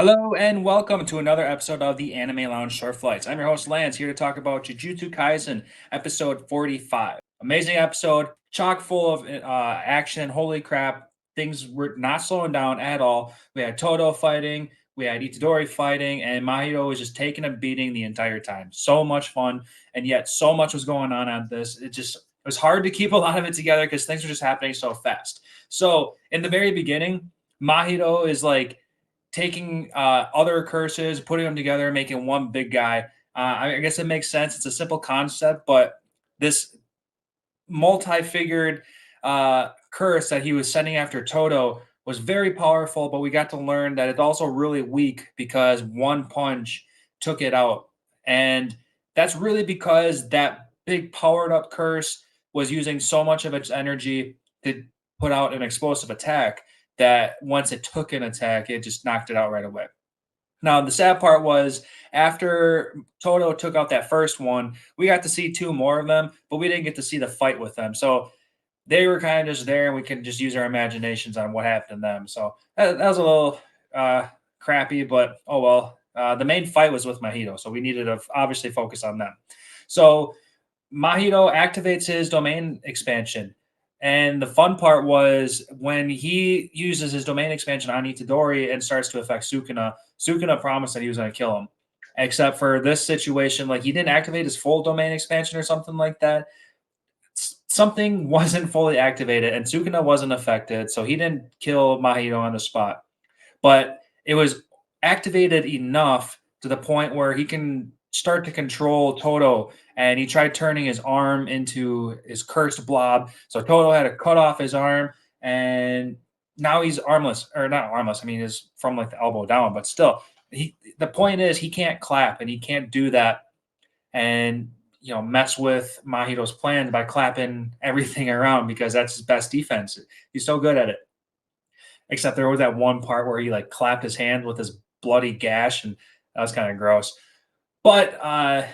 Hello and welcome to another episode of the Anime Lounge Short Flights. I'm your host Lance, here to talk about Jujutsu Kaisen episode 45. Amazing episode, chock full of action. Holy crap, things were not slowing down at all. We had Todo fighting, we had Itadori fighting, and Mahito was just taking a beating the entire time. So much fun, and yet so much was going on this. It was hard to keep a lot of it together because things were just happening so fast. So in the very beginning, Mahito is like taking other curses, putting them together, making one big guy. I guess it makes sense. It's a simple concept, but this multi-figured curse that he was sending after Todo was very powerful, but we got to learn that it's also really weak because one punch took it out. And that's really because that big powered up curse was using so much of its energy to put out an explosive attack that once it took an attack, it just knocked it out right away. Now, the sad part was after Toto took out that first one, we got to see two more of them, but we didn't get to see the fight with them. So they were kind of just there, and we can just use our imaginations on what happened to them. So that was a little crappy, but oh well. The main fight was with Mahito, so we needed to obviously focus on them. So Mahito activates his domain expansion. And the fun part was when he uses his domain expansion on Itadori and starts to affect Sukuna, Sukuna promised that he was going to kill him. Except for this situation, like he didn't activate his full domain expansion or something like that. Something wasn't fully activated and Sukuna wasn't affected. So he didn't kill Mahito on the spot. But it was activated enough to the point where he can start to control Todo. And he tried turning his arm into his cursed blob. So Todo had to cut off his arm, and now he's armless, or not armless. I mean, he's from like the elbow down, but still, the point is he can't clap and he can't do that and mess with Mahito's plan by clapping everything around because that's his best defense. He's so good at it. Except there was that one part where he like clapped his hand with his bloody gash, and that was kind of gross. But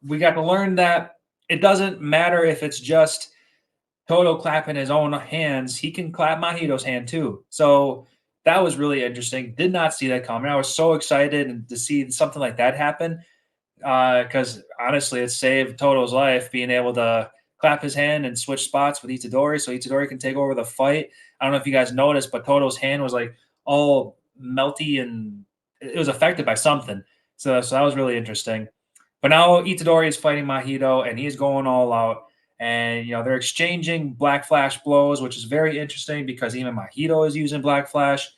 we got to learn that it doesn't matter if it's just Toto clapping his own hands; he can clap Mahito's hand too. So that was really interesting. Did not see that coming. I was so excited to see something like that happen because honestly, it saved Toto's life being able to clap his hand and switch spots with Itadori, so Itadori can take over the fight. I don't know if you guys noticed, but Toto's hand was like all melty and it was affected by something. So that was really interesting. But now Itadori is fighting Mahito and he's going all out. And they're exchanging Black Flash blows, which is very interesting because even Mahito is using Black Flash,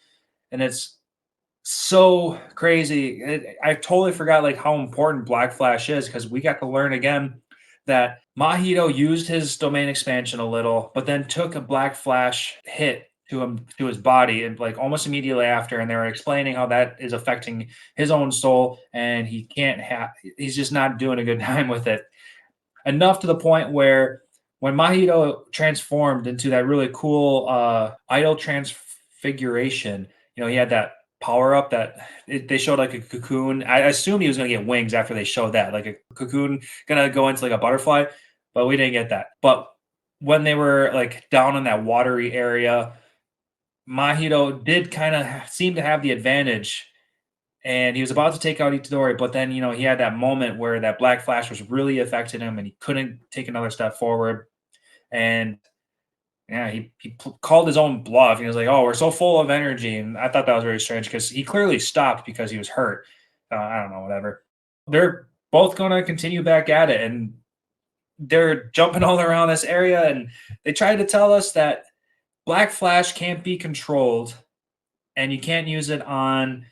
and it's so crazy. I totally forgot like how important Black Flash is because we got to learn again that Mahito used his domain expansion a little, but then took a Black Flash hit to his body and like almost immediately after, and they were explaining how that is affecting his own soul, and he can't have. He's just not doing a good time with it. Enough to the point where when Mahito transformed into that really cool idol transfiguration, he had that power up that they showed like a cocoon. I assumed he was going to get wings after they showed that, like a cocoon going to go into like a butterfly, but we didn't get that. But when they were like down in that watery area, Mahito did kind of seem to have the advantage and he was about to take out Itadori, but then he had that moment where that Black Flash was really affecting him, and he couldn't take another step forward. And yeah, he called his own bluff. He was like, "Oh, we're so full of energy," and I thought that was very strange because he clearly stopped because he was hurt. I don't know, whatever. They're both going to continue back at it, and they're jumping all around this area, and they tried to tell us that Black Flash can't be controlled, and you can't use it on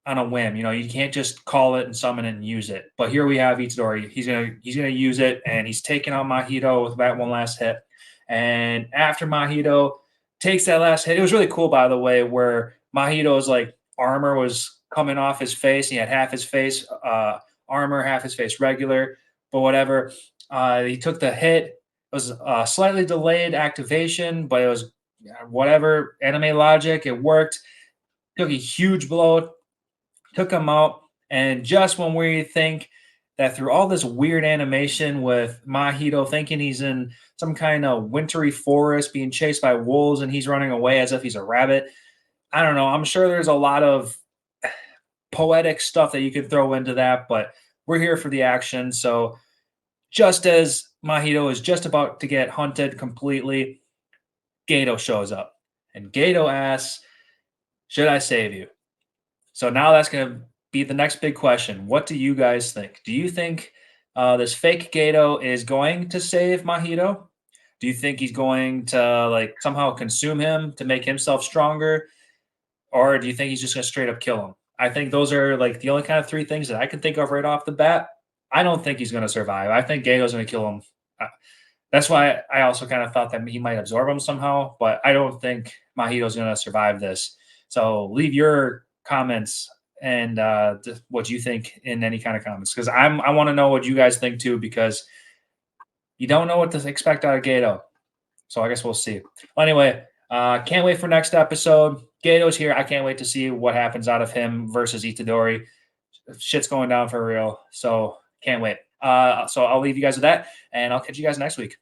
a whim. You can't just call it and summon it and use it. But here we have Itadori. He's gonna use it, and he's taking out Mahito with that one last hit. And after Mahito takes that last hit, it was really cool, by the way, where Mahito's like armor was coming off his face. He had half his face armor, half his face regular, but whatever. He took the hit. It was a slightly delayed activation, but it was whatever anime logic. It worked. Took a huge blow, took him out. And just when we think that through all this weird animation with Mahito thinking he's in some kind of wintry forest being chased by wolves and he's running away as if he's a rabbit, I don't know. I'm sure there's a lot of poetic stuff that you can throw into that, but we're here for the action. So just as Mahito is just about to get hunted completely, Gato shows up. And Gato asks, should I save you? So now that's going to be the next big question. What do you guys think? Do you think this fake Gato is going to save Mahito? Do you think he's going to like somehow consume him to make himself stronger? Or do you think he's just going to straight up kill him? I think those are like the only kind of three things that I can think of right off the bat. I don't think he's going to survive. I think Gato's going to kill him. Uh, That's why I also kind of thought that he might absorb him somehow, but I don't think Mahito's going to survive this. So leave your comments and what you think in any kind of comments because I want to know what you guys think too because you don't know what to expect out of Gato. So I guess we'll see. Well, anyway, can't wait for next episode. Gato's here. I can't wait to see what happens out of him versus Itadori. Shit's going down for real. So can't wait. So I'll leave you guys with that, and I'll catch you guys next week.